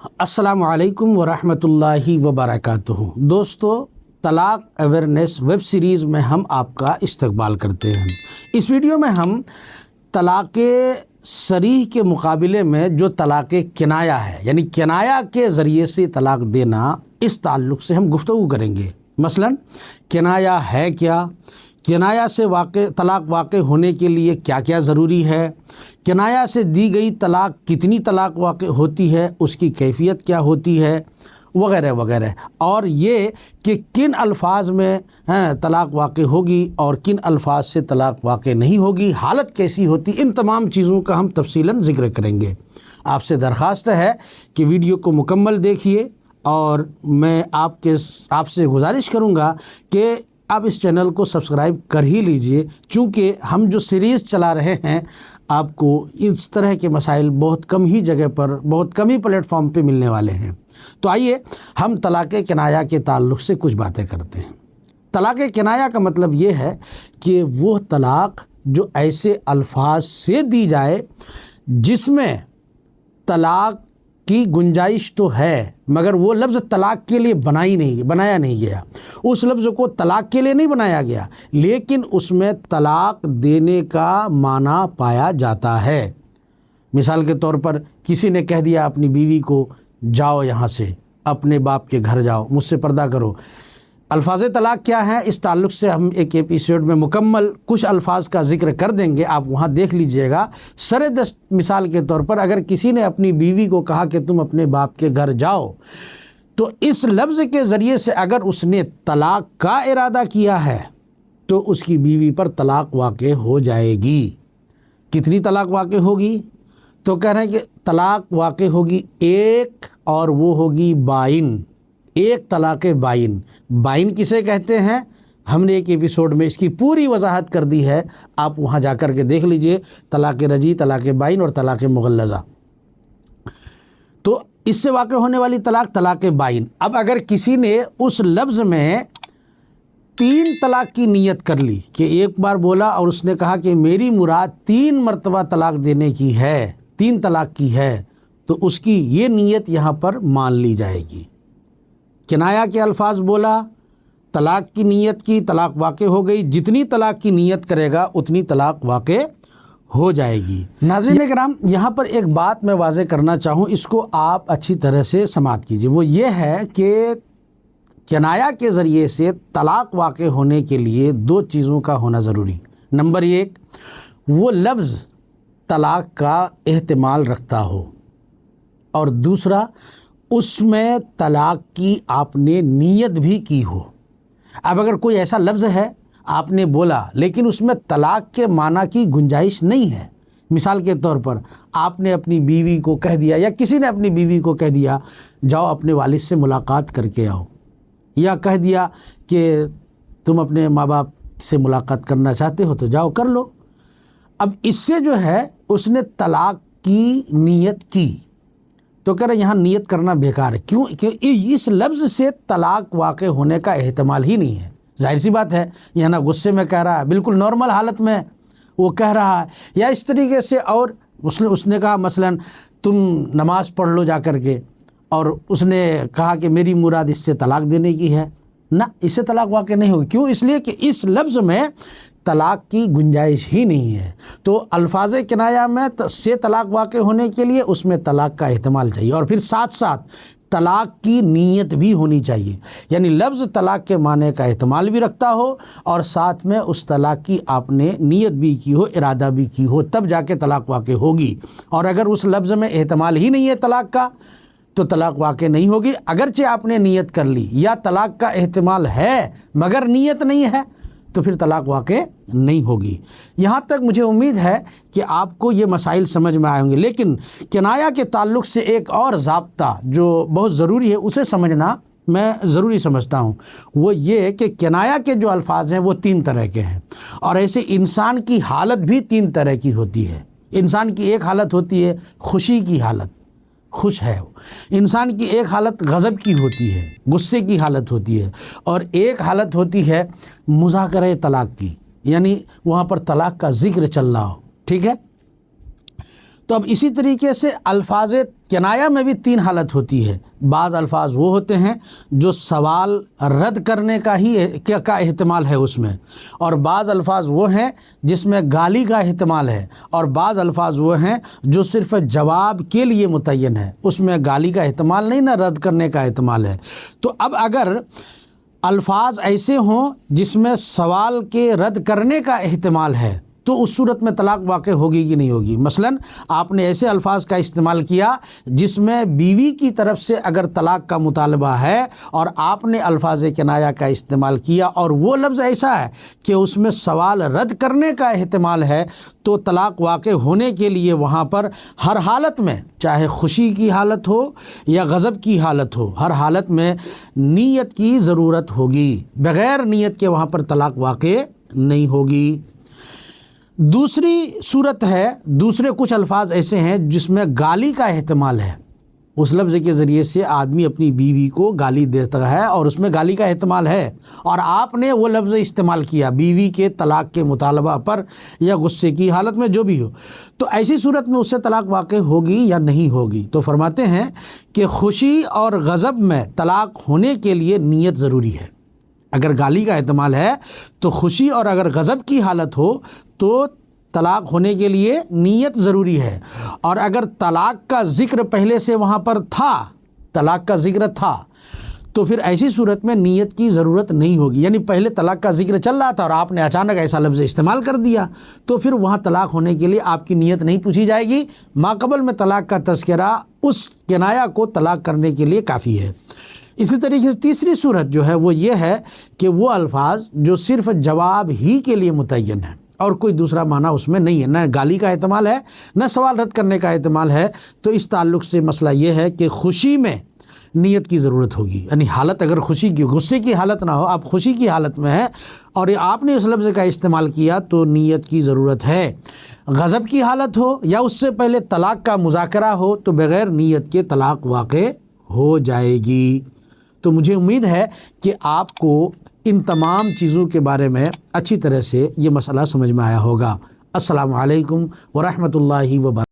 السلام علیکم ورحمۃ اللہ وبرکاتہ۔ دوستو، طلاق اویئرنیس ویب سیریز میں ہم آپ کا استقبال کرتے ہیں۔ اس ویڈیو میں ہم طلاق صریح کے مقابلے میں جو طلاق کنایہ ہے، یعنی کنایہ کے ذریعے سے طلاق دینا، اس تعلق سے ہم گفتگو کریں گے۔ مثلا کنایہ ہے کیا، کنایہ سے طلاق واقع ہونے کے لیے کیا کیا ضروری ہے، کنایہ سے دی گئی طلاق کتنی طلاق واقع ہوتی ہے، اس کی کیفیت کیا ہوتی ہے، وغیرہ وغیرہ، اور یہ کہ کن الفاظ میں طلاق واقع ہوگی اور کن الفاظ سے طلاق واقع نہیں ہوگی، حالت کیسی ہوتی، ان تمام چیزوں کا ہم تفصیلاً ذکر کریں گے۔ آپ سے درخواست ہے کہ ویڈیو کو مکمل دیکھیے، اور میں آپ سے گزارش کروں گا کہ آپ اس چینل کو سبسکرائب کر ہی لیجئے، چونکہ ہم جو سیریز چلا رہے ہیں آپ کو اس طرح کے مسائل بہت کم ہی جگہ پر، بہت کم ہی پلیٹ فارم پہ ملنے والے ہیں۔ تو آئیے ہم طلاق کنایہ کے تعلق سے کچھ باتیں کرتے ہیں۔ طلاق کنایہ کا مطلب یہ ہے کہ وہ طلاق جو ایسے الفاظ سے دی جائے جس میں طلاق کی گنجائش تو ہے، مگر وہ لفظ طلاق کے لیے بنایا نہیں گیا، اس لفظ کو طلاق کے لیے نہیں بنایا گیا، لیکن اس میں طلاق دینے کا معنی پایا جاتا ہے۔ مثال کے طور پر کسی نے کہہ دیا اپنی بیوی کو، جاؤ یہاں سے، اپنے باپ کے گھر جاؤ، مجھ سے پردہ کرو۔ الفاظ طلاق کیا ہیں، اس تعلق سے ہم ایک ایپیسوڈ میں مکمل کچھ الفاظ کا ذکر کر دیں گے، آپ وہاں دیکھ لیجئے گا۔ سردست مثال کے طور پر اگر کسی نے اپنی بیوی کو کہا کہ تم اپنے باپ کے گھر جاؤ، تو اس لفظ کے ذریعے سے اگر اس نے طلاق کا ارادہ کیا ہے تو اس کی بیوی پر طلاق واقع ہو جائے گی۔ کتنی طلاق واقع ہوگی؟ تو کہہ رہے ہیں کہ طلاق واقع ہوگی ایک، اور وہ ہوگی بائن، ایک طلاق بائن۔ بائن کسے کہتے ہیں ہم نے ایک ایپیسوڈ میں اس کی پوری وضاحت کر دی ہے، آپ وہاں جا کر کے دیکھ لیجئے، طلاق رجعی، طلاق بائن اور طلاق مغلظہ۔ تو اس سے واقع ہونے والی طلاق بائن۔ اب اگر کسی نے اس لفظ میں 3 طلاق کی نیت کر لی، کہ ایک بار بولا اور اس نے کہا کہ میری مراد 3 مرتبہ طلاق دینے کی ہے، 3 طلاق کی ہے، تو اس کی یہ نیت یہاں پر مان لی جائے گی۔ کنایہ کے الفاظ بولا، طلاق کی نیت کی، طلاق واقع ہو گئی، جتنی طلاق کی نیت کرے گا اتنی طلاق واقع ہو جائے گی۔ ناظرین کرام، یہاں پر ایک بات میں واضح کرنا چاہوں، اس کو آپ اچھی طرح سے سماعت کیجئے، وہ یہ ہے کہ کنایہ کے ذریعے سے طلاق واقع ہونے کے لیے 2 چیزوں کا ہونا ضروری۔ نمبر 1، وہ لفظ طلاق کا احتمال رکھتا ہو، اور دوسرا، اس میں طلاق کی آپ نے نیت بھی کی ہو۔ اب اگر کوئی ایسا لفظ ہے آپ نے بولا لیکن اس میں طلاق کے معنی کی گنجائش نہیں ہے، مثال کے طور پر آپ نے اپنی بیوی کو کہہ دیا، یا کسی نے اپنی بیوی کو کہہ دیا جاؤ اپنے والد سے ملاقات کر کے آؤ، یا کہہ دیا کہ تم اپنے ماں باپ سے ملاقات کرنا چاہتے ہو تو جاؤ کر لو۔ اب اس سے جو ہے اس نے طلاق کی نیت کی، تو کہہ رہے یہاں نیت کرنا بیکار ہے۔ کیوں؟ کہ اس لفظ سے طلاق واقع ہونے کا احتمال ہی نہیں ہے۔ ظاہر سی بات ہے، یہ نہ غصے میں کہہ رہا ہے، بالکل نارمل حالت میں وہ کہہ رہا ہے، یا اس طریقے سے، اور اس نے کہا مثلا تم نماز پڑھ لو جا کر کے، اور اس نے کہا کہ میری مراد اس سے طلاق دینے کی ہے، نہ، اس سے طلاق واقع نہیں ہوگی۔ کیوں؟ اس لیے کہ اس لفظ میں طلاق کی گنجائش ہی نہیں ہے۔ تو الفاظ کنایہ میں سے طلاق واقع ہونے کے لیے اس میں طلاق کا احتمال چاہیے، اور پھر ساتھ ساتھ طلاق کی نیت بھی ہونی چاہیے، یعنی لفظ طلاق کے معنی کا احتمال بھی رکھتا ہو، اور ساتھ میں اس طلاق کی آپ نے نیت بھی کی ہو، ارادہ بھی کی ہو، تب جا کے طلاق واقع ہوگی۔ اور اگر اس لفظ میں احتمال ہی نہیں ہے طلاق کا، تو طلاق واقع نہیں ہوگی، اگرچہ آپ نے نیت کر لی، یا طلاق کا احتمال ہے مگر نیت نہیں ہے، تو پھر طلاق واقع نہیں ہوگی۔ یہاں تک مجھے امید ہے کہ آپ کو یہ مسائل سمجھ میں آئے ہوں گے، لیکن کنایہ کے تعلق سے ایک اور ضابطہ جو بہت ضروری ہے اسے سمجھنا میں ضروری سمجھتا ہوں، وہ یہ کہ کنایہ کے جو الفاظ ہیں وہ 3 طرح کے ہیں، اور ایسے انسان کی حالت بھی 3 طرح کی ہوتی ہے۔ انسان کی ایک حالت ہوتی ہے خوشی کی حالت، خوش ہے وہ۔ انسان کی ایک حالت غضب کی ہوتی ہے، غصے کی حالت ہوتی ہے، اور ایک حالت ہوتی ہے مذاکرہ طلاق کی، یعنی وہاں پر طلاق کا ذکر چل رہا ہو، ٹھیک ہے؟ تو اب اسی طریقے سے الفاظ کنایہ میں بھی 3 حالت ہوتی ہے. بعض الفاظ وہ ہوتے ہیں جو سوال رد کرنے کا احتمال ہے اس میں، اور بعض الفاظ وہ ہیں جس میں گالی کا احتمال ہے، اور بعض الفاظ وہ ہیں جو صرف جواب کے لیے متعین ہے، اس میں گالی کا احتمال نہیں، نہ رد کرنے کا احتمال ہے. تو اب اگر الفاظ ایسے ہوں جس میں سوال کے رد کرنے کا احتمال ہے تو اس صورت میں طلاق واقع ہوگی کہ نہیں ہوگی. مثلا آپ نے ایسے الفاظ کا استعمال کیا جس میں بیوی کی طرف سے اگر طلاق کا مطالبہ ہے اور آپ نے الفاظ کنایہ کا استعمال کیا اور وہ لفظ ایسا ہے کہ اس میں سوال رد کرنے کا احتمال ہے، تو طلاق واقع ہونے کے لیے وہاں پر ہر حالت میں، چاہے خوشی کی حالت ہو یا غضب کی حالت ہو، ہر حالت میں نیت کی ضرورت ہوگی. بغیر نیت کے وہاں پر طلاق واقع نہیں ہوگی. دوسری صورت ہے، دوسرے کچھ الفاظ ایسے ہیں جس میں گالی کا احتمال ہے. اس لفظ کے ذریعے سے آدمی اپنی بیوی کو گالی دیتا ہے اور اس میں گالی کا احتمال ہے، اور آپ نے وہ لفظ استعمال کیا بیوی کے طلاق کے مطالبہ پر یا غصے کی حالت میں، جو بھی ہو. تو ایسی صورت میں اس سے طلاق واقع ہوگی یا نہیں ہوگی؟ تو فرماتے ہیں کہ خوشی اور غضب میں طلاق ہونے کے لیے نیت ضروری ہے. اگر گالی کا احتمال ہے تو خوشی اور اگر غضب کی حالت ہو تو طلاق ہونے کے لیے نیت ضروری ہے. اور اگر طلاق کا ذکر پہلے سے وہاں پر تھا، طلاق کا ذکر تھا، تو پھر ایسی صورت میں نیت کی ضرورت نہیں ہوگی. یعنی پہلے طلاق کا ذکر چل رہا تھا اور آپ نے اچانک ایسا لفظ استعمال کر دیا تو پھر وہاں طلاق ہونے کے لیے آپ کی نیت نہیں پوچھی جائے گی. ماقبل میں طلاق کا تذکرہ اس کنایہ کو طلاق کرنے کے لیے کافی ہے. اسی طریقے سے تیسری صورت جو ہے وہ یہ ہے کہ وہ الفاظ جو صرف جواب ہی کے لیے متعین ہیں اور کوئی دوسرا معنی اس میں نہیں ہے، نہ گالی کا احتمال ہے نہ سوال رد کرنے کا احتمال ہے. تو اس تعلق سے مسئلہ یہ ہے کہ خوشی میں نیت کی ضرورت ہوگی. یعنی حالت اگر خوشی کی، غصے کی حالت نہ ہو، آپ خوشی کی حالت میں ہیں اور آپ نے اس لفظ کا استعمال کیا تو نیت کی ضرورت ہے. غضب کی حالت ہو یا اس سے پہلے طلاق کا مذاکرہ ہو تو بغیر نیت کے طلاق واقع ہو جائے گی. تو مجھے امید ہے کہ آپ کو ان تمام چیزوں کے بارے میں اچھی طرح سے یہ مسئلہ سمجھ میں آیا ہوگا. السلام علیکم ورحمۃ اللہ وبرکاتہ.